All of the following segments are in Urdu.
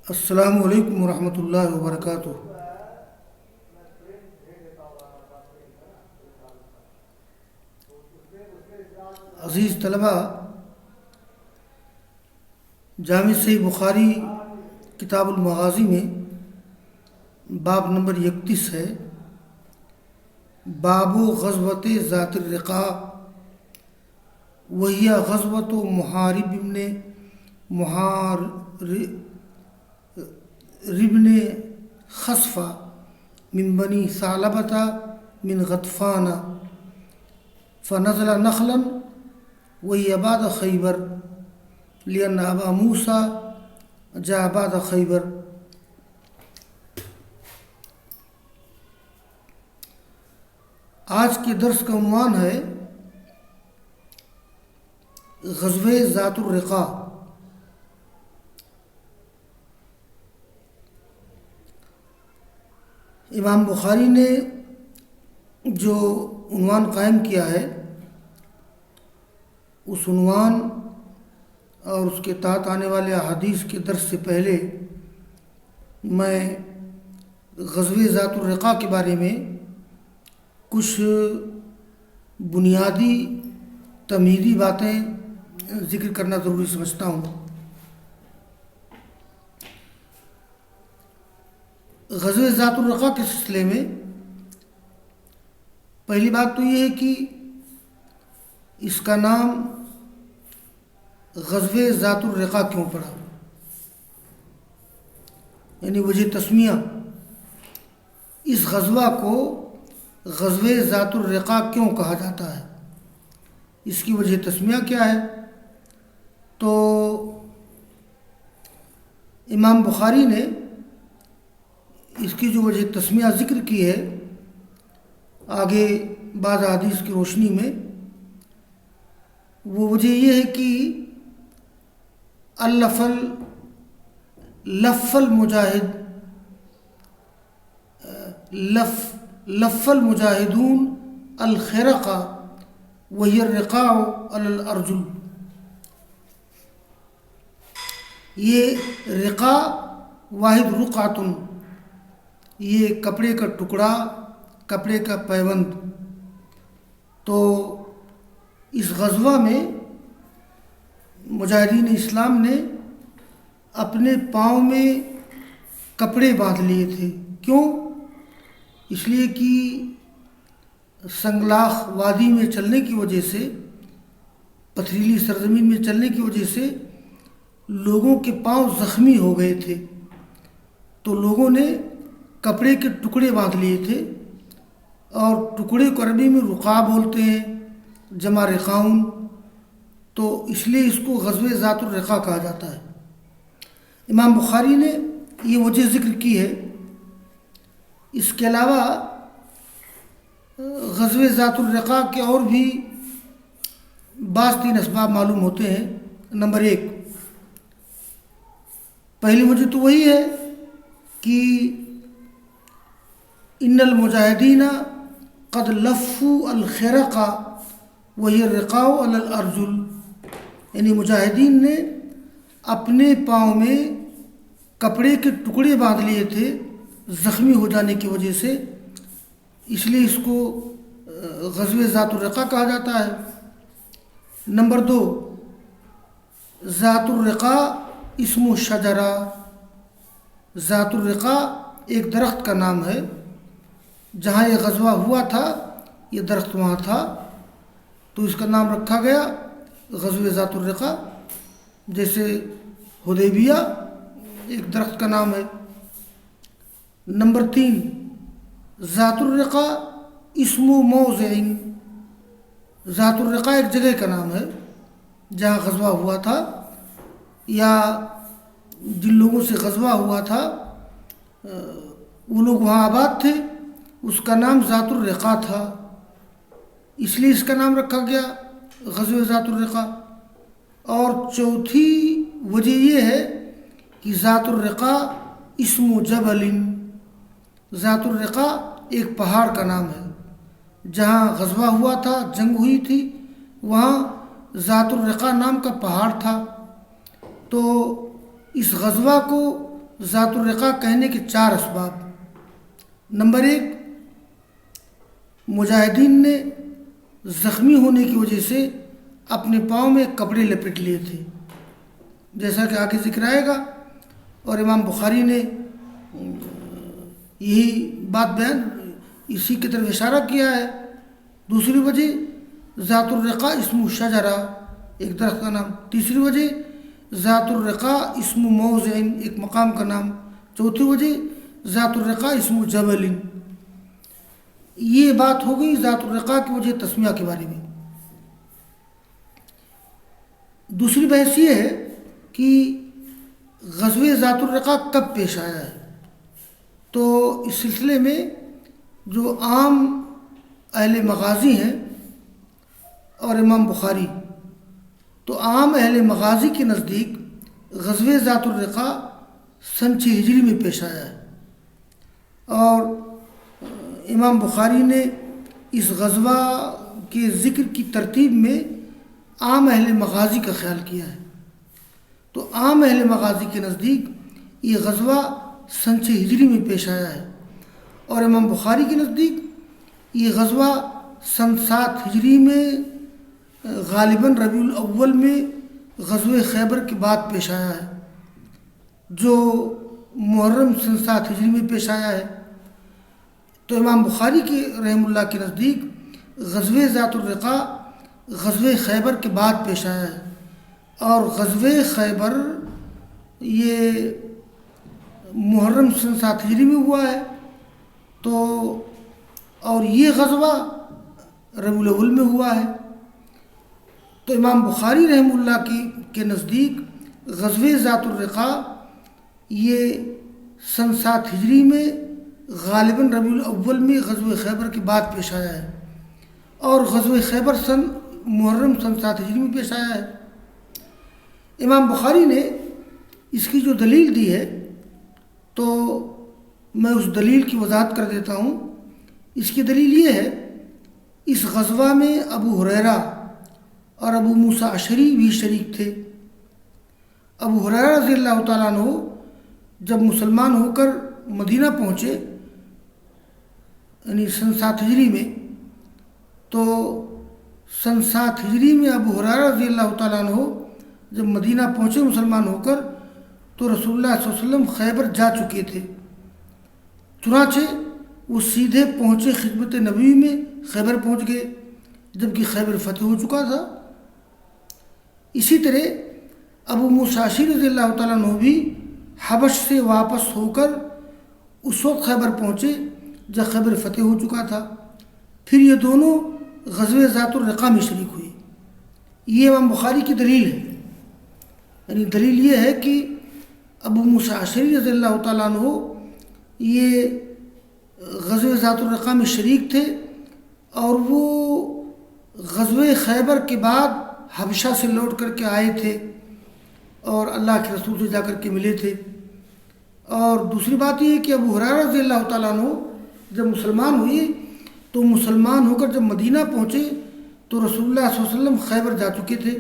السلام علیکم ورحمۃ اللہ وبرکاتہ۔ عزیز طلبہ، جامع صحیح بخاری کتاب المغازی میں باب نمبر 31 ہے، باب غزوۃ ذات الرقاع وہی غزوۃ محارب خصفہ من بنی ثعلبۃ من غطفان فنزل نخلا وهي بعد خیبر لأن ابا موسیٰ جاء بعد خیبر۔ آج کے درس کا عنوان ہے غزوہ ذات الرقاع۔ امام بخاری نے جو عنوان قائم کیا ہے، اس عنوان اور اس کے تحت آنے والے احادیث کے درس سے پہلے میں غزوہ ذات الرقاع کے بارے میں کچھ بنیادی تمہیدی باتیں ذکر کرنا ضروری سمجھتا ہوں۔ غزوہ ذات الرقاع کے سلسلے میں پہلی بات تو یہ ہے کہ اس کا نام غزوہ ذات الرقاع کیوں پڑا، یعنی وجہ تسمیہ اس غزوہ کو غزوہ ذات الرقاع کیوں کہا جاتا ہے، اس کی وجہ تسمیہ کیا ہے۔ تو امام بخاری نے اس کی جو وجہ تسمیہ ذکر کی ہے آگے بعض حدیث کی روشنی میں، وہ وجہ یہ ہے کہ لف المجاہدون الخرق وہی الرقاع علی الارجل۔ یہ رقاع واحد رقعۃ، یہ کپڑے کا ٹکڑا، کپڑے کا پیوند۔ تو اس غزوہ میں مجاہدین اسلام نے اپنے پاؤں میں کپڑے باندھ لیے تھے۔ کیوں؟ اس لیے کہ سنگلاخ وادی میں چلنے کی وجہ سے، پتھریلی سرزمین میں چلنے کی وجہ سے لوگوں کے پاؤں زخمی ہو گئے تھے، تو لوگوں نے کپڑے کے ٹکڑے باندھ لیے تھے، اور ٹکڑے کو عربی میں رقاع بولتے ہیں، جمع رقاعون، تو اس لیے اس کو غزوہ ذات الرقاع کہا جاتا ہے۔ امام بخاری نے یہ وجہ ذکر کی ہے۔ اس کے علاوہ غزوہ ذات الرقاع کے اور بھی بعض 3 اسباب معلوم ہوتے ہیں۔ نمبر 1، پہلی وجہ تو وہی ہے کہ ان المجاہدین قد لفوا الخرق وہی الرقاع علی الارجل، یعنی مجاہدین نے اپنے پاؤں میں کپڑے کے ٹکڑے باندھ لیے تھے زخمی ہو جانے کی وجہ سے، اس لیے اس کو غزوہ ذات الرقاع کہا جاتا ہے۔ نمبر 2، ذات الرقاع اسم الشجرہ، ذات الرقاع ایک درخت کا نام ہے۔ جہاں یہ غزوہ ہوا تھا یہ درخت وہاں تھا، تو اس کا نام رکھا گیا غزوہ ذات الرقاع۔ جیسے حدیبیہ ایک درخت کا نام ہے۔ نمبر 3، ذات الرقاع اسم موضع، ذات الرقاع ایک جگہ کا نام ہے جہاں غزوہ ہوا تھا، یا جن لوگوں سے غزوہ ہوا تھا وہ لوگ وہاں آباد تھے، اس کا نام ذات الرقاع تھا، اس لیے اس کا نام رکھا گیا غزوہ ذات الرقاع۔ اور چوتھی وجہ یہ ہے کہ ذات الرقاع اسم جبل، ذات الرقاع ایک پہاڑ کا نام ہے۔ جہاں غزوہ ہوا تھا، جنگ ہوئی تھی، وہاں ذات الرقاع نام کا پہاڑ تھا۔ تو اس غزوہ کو ذات الرقاء کہنے کے 4 اسباب۔ نمبر 1، مجاہدین نے زخمی ہونے کی وجہ سے اپنے پاؤں میں کپڑے لپیٹ لیے تھے، جیسا کہ آگے ذکر آئے گا، اور امام بخاری نے یہی بات بیان اسی کی طرف اشارہ کیا ہے۔ دوسری وجہ ذات الرقاء اسم شجرہ، ایک درخت کا نام۔ تیسری وجہ ذات الرقاء اسم موضع، ایک مقام کا نام۔ چوتھی وجہ ذات الرقاء اسم جبل۔ یہ بات ہو گئی ذات الرقاء کی وجہ تسمیہ کے بارے میں۔ دوسری بحث یہ ہے کہ غزوہ ذات الرقاء کب پیش آیا ہے۔ تو اس سلسلے میں جو عام اہل مغازی ہیں اور امام بخاری، تو عام اہل مغازی کے نزدیک غزوہ ذات الرقاء سن 6 ہجری میں پیش آیا ہے، اور امام بخاری نے اس غزوہ کے ذکر کی ترتیب میں عام اہل مغازی کا خیال کیا ہے۔ تو عام اہل مغازی کے نزدیک یہ غزوہ سن 6 ہجری میں پیش آیا ہے، اور امام بخاری کے نزدیک یہ غزوہ سن 7 ہجری میں غالباً ربیع الاول میں غزوہ خیبر کے بعد پیش آیا ہے، جو محرم سن 7 ہجری میں پیش آیا ہے۔ تو امام بخاری کے رحم اللہ کے نزدیک غزوہ ذات الرقاء غزوہ خیبر کے بعد پیش آیا ہے، اور غزوہ خیبر یہ محرم سن 7 ہجری میں ہوا ہے، تو اور یہ غزوہ ربیع الاول میں ہوا ہے۔ تو امام بخاری رحم اللہ کے نزدیک غزوہ ذات الرقاء یہ سن 7 ہجری میں غالباً ربیع الاول میں غزوہ خیبر کے بعد پیش آیا ہے، اور غزوہ خیبر محرم سن 7 ہجری میں پیش آیا ہے۔ امام بخاری نے اس کی جو دلیل دی ہے، تو میں اس دلیل کی وضاحت کر دیتا ہوں۔ اس کی دلیل یہ ہے، اس غزوہ میں ابو ہریرہ اور ابو موسیٰ اشعری بھی شریک تھے۔ ابو ہریرہ رضی اللہ تعالیٰ عنہ جب مسلمان ہو کر مدینہ پہنچے، یعنی سن 7 ہجری میں، تو سن 7 ہجری میں ابو ہریرہ رضی اللہ تعالیٰ عنہ جب مدینہ پہنچے مسلمان ہو کر، تو رسول اللہ صلی اللہ علیہ وسلم خیبر جا چکے تھے، چنانچہ وہ سیدھے پہنچے خدمت نبوی میں، خیبر پہنچ گئے، جبکہ خیبر فتح ہو چکا تھا۔ اسی طرح ابو موسیٰ اشعری رضی اللہ تعالیٰ عنہ بھی حبش سے واپس ہو کر اس وقت خیبر پہنچے جب خیبر فتح ہو چکا تھا۔ پھر یہ دونوں غزوہ ذات الرقاء میں شریک ہوئے۔ یہ امام بخاری کی دلیل ہے، یعنی دلیل یہ ہے کہ ابو موسیٰ اشعری رضی اللہ تعالیٰ عنہ یہ غزوہ ذات الرقاء میں شریک تھے، اور وہ غزوہ خیبر کے بعد حبشہ سے لوٹ کر کے آئے تھے اور اللہ کے رسول سے جا کر کے ملے تھے۔ اور دوسری بات یہ ہے کہ ابو ہریرہ رضی اللہ تعالیٰ عنہ جب مسلمان ہوئے، تو مسلمان ہو کر جب مدینہ پہنچے تو رسول اللہ صلی اللہ علیہ وسلم خیبر جا چکے تھے،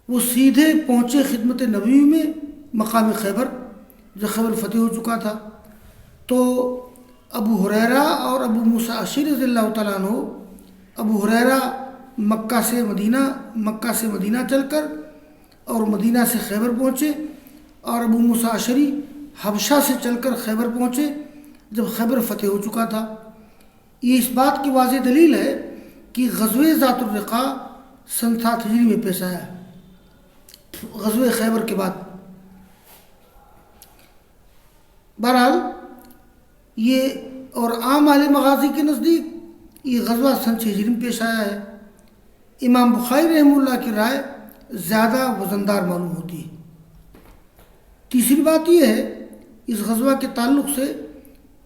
وہ سیدھے پہنچے خدمت نبوی میں مقام خیبر، جب خیبر فتح ہو چکا تھا۔ تو ابو ہریرہ اور ابو موسیٰ اشعری رضی اللہ تعالیٰ عنہ، ابو ہریرہ مکہ سے مدینہ چل کر اور مدینہ سے خیبر پہنچے، اور ابو موسیٰ اشعری حبشہ سے چل کر خیبر پہنچے جب خیبر فتح ہو چکا تھا۔ یہ اس بات کی واضح دلیل ہے کہ غزوہ ذات الرقاء سن 7 ہجری میں پیش آیا ہے، غزوہ خیبر کے بعد۔ بہرحال یہ اور عام اہل مغازی کے نزدیک یہ غزوہ سن 6 ہجری میں پیش آیا ہے۔ امام بخاری رحمہ اللہ کی رائے زیادہ وزندار معلوم ہوتی ہے۔ تیسری بات یہ ہے اس غزوہ کے تعلق سے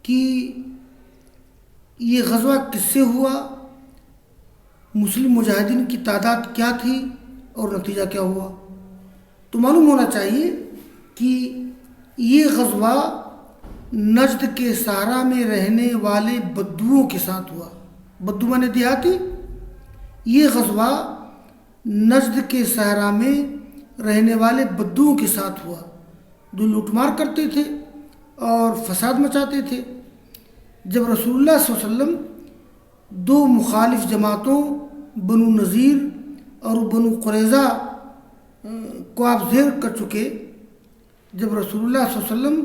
کہ یہ غزوہ کس سے ہوا، مسلم مجاہدین کی تعداد کیا تھی اور نتیجہ کیا ہوا۔ تو معلوم ہونا چاہیے کہ یہ غزوہ نجد کے صحرا میں رہنے والے بدوؤں کے ساتھ ہوا۔ بدو مانے دیہاتی۔ یہ غزوہ نجد کے صحرا میں رہنے والے بدوؤں کے ساتھ ہوا، جو لوٹ مار کرتے تھے اور فساد مچاتے تھے۔ جب رسول اللہ صلی اللہ علیہ وسلم دو مخالف جماعتوں بنو نذیر اور بنو قریظہ کو آپ زیر کر چکے، جب رسول اللہ صلی اللہ علیہ وسلم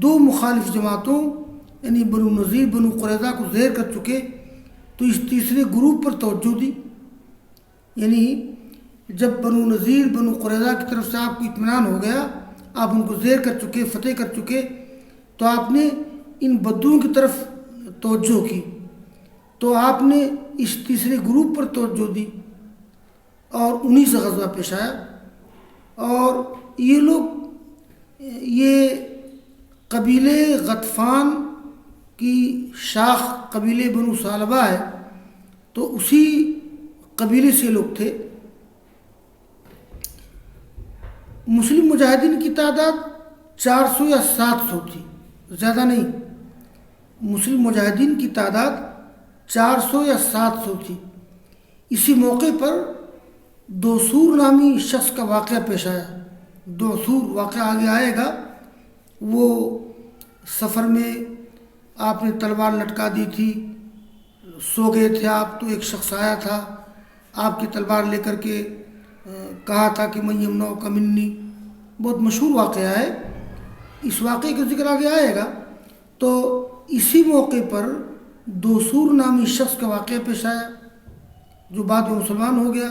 دو مخالف جماعتوں یعنی بنو نذیر بنو قریظہ کو زیر کر چکے تو اس تیسرے گروپ پر توجہ دی، یعنی جب بنو نذیر بنو قریظہ کی طرف سے آپ کو اطمینان ہو گیا، آپ ان کو زیر کر چکے، فتح کر چکے، تو آپ نے ان بدوؤں کی طرف توجہ کی، تو آپ نے اس تیسرے گروپ پر توجہ دی اور انہی سے غزوہ پیش آیا۔ اور یہ لوگ یہ قبیلے غطفان کی شاخ قبیلے بنو ثعلبہ ہے، تو اسی قبیلے سے لوگ تھے۔ مسلم مجاہدین کی تعداد 400 یا 700 تھی، زیادہ نہیں۔ مسلم مجاہدین کی تعداد 400 یا 700 تھی۔ اسی موقع پر دوسور نامی شخص کا واقعہ پیش آیا۔ دوسور واقعہ آگے آئے گا۔ وہ سفر میں آپ نے تلوار لٹکا دی تھی، سو گئے تھے آپ، تو ایک شخص آیا تھا آپ کی تلوار لے کر کے کہا تھا کہ من یمنعک منی، بہت مشہور واقعہ ہے۔ اس واقعے کا ذکر آگے آئے گا۔ تو اسی موقع پر دوسور نامی شخص کا واقعہ پیش آیا جو بعد میں مسلمان ہو گیا،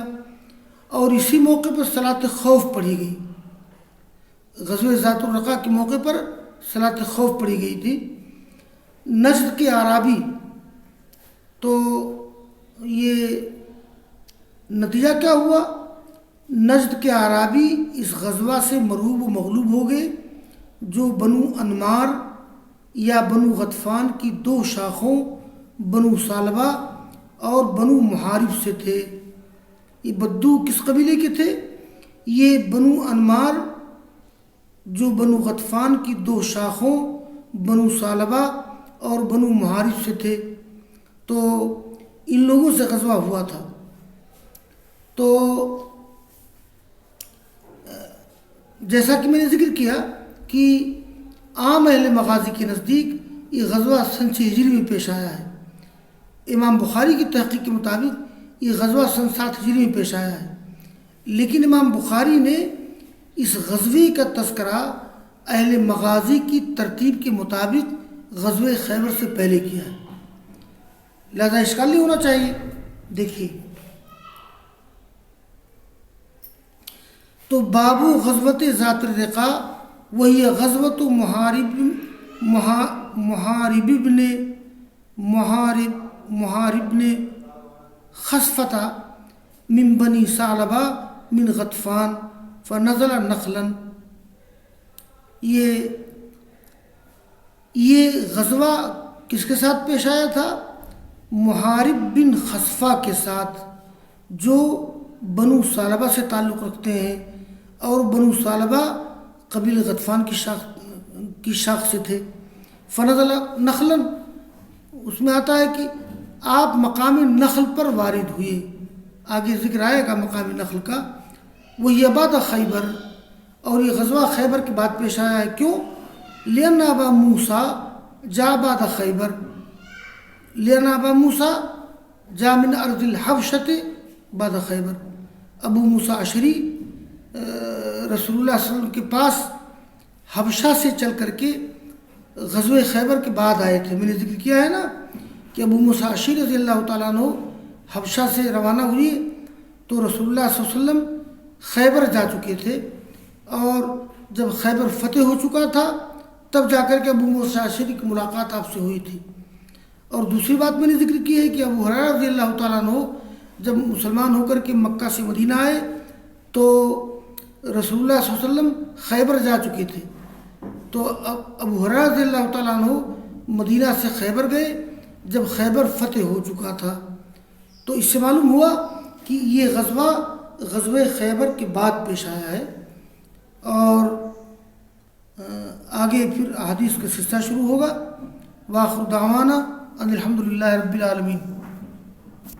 اور اسی موقع پر صلاۃ خوف پڑھی گئی۔ غزوہ ذات الرقاع کے موقع پر صلاۃ خوف پڑھی گئی تھی۔ نجد کے اعرابی، تو یہ نتیجہ کیا ہوا؟ نجد کے اعرابی اس غزوہ سے مرعوب و مغلوب ہو گئے، جو بنو انمار یا بنو غطفان کی دو شاخوں بنو ثعلبہ اور بنو محارب سے تھے۔ یہ بدو کس قبیلے کے تھے؟ یہ بنو انمار جو بنو غطفان کی دو شاخوں بنو ثعلبہ اور بنو محارب سے تھے، تو ان لوگوں سے غزوہ ہوا تھا۔ تو جیسا کہ میں نے ذکر کیا کہ عام اہل مغازی کے نزدیک یہ غزوہ سن 6 ہجری میں پیش آیا ہے۔ امام بخاری کی تحقیق کے مطابق یہ غزوہ سن 7 ہجری میں پیش آیا ہے، لیکن امام بخاری نے اس غزوے کا تذکرہ اہل مغازی کی ترتیب کے مطابق غزوہ خیبر سے پہلے کیا ہے، لہذا اشکال نہیں ہونا چاہیے۔ دیکھیے، تو باب غزوۃ ذات الرقاع وہی غزوۃ محارب نے خصفۃ من بنی ثعلبہ من غطفان فنزل نخلا۔ یہ غزوہ کس کے ساتھ پیش آیا تھا؟ محارب بن خصفہ کے ساتھ، جو بنو ثعلبہ سے تعلق رکھتے ہیں، اور بنو ثعلبہ قبیل غطفان کی شاخ سے تھے۔ فنزل نخلا، اس میں آتا ہے کہ آپ مقام نخل پر وارد ہوئے، آگے ذکر آئے گا مقام نخل کا۔ وہی بعد خیبر، اور یہ غزوہ خیبر کے بعد پیش آیا ہے۔ کیوں؟ لأن ابا موسیٰ جاء بعد خیبر، لأن ابا موسیٰ جاء من ارض الحبشۃ بعد خیبر۔ ابو موسیٰ اشعری رسول اللہ صلی اللہ علیہ وسلم کے پاس حبشہ سے چل کر کے غزوہ خیبر کے بعد آئے تھے۔ میں نے ذکر کیا ہے نا کہ ابو موسیٰ اشعری رضی اللہ تعالیٰ عنہ حبشہ سے روانہ ہوئے تو رسول اللہ صلی اللہ علیہ وسلم خیبر جا چکے تھے، اور جب خیبر فتح ہو چکا تھا تب جا کر کے ابو موسیٰ اشعری کی ملاقات آپ سے ہوئی تھی۔ اور دوسری بات میں نے ذکر کی ہے کہ ابو ہریرہ رضی اللہ تعالیٰ عنہ جب مسلمان ہو کر کے مکہ سے مدینہ آئے تو رسول اللہ صلی اللہ علیہ وسلم خیبر جا چکے تھے، تو ابو ہریرہ رضی اللہ تعالیٰ عنہ مدینہ سے خیبر گئے جب خیبر فتح ہو چکا تھا۔ تو اس سے معلوم ہوا کہ یہ غزوہ خیبر کے بعد پیش آیا ہے، اور آگے پھر احادیث کا سلسلہ شروع ہوگا۔ وآخر دعوانا ان الحمد للہ رب العالمین۔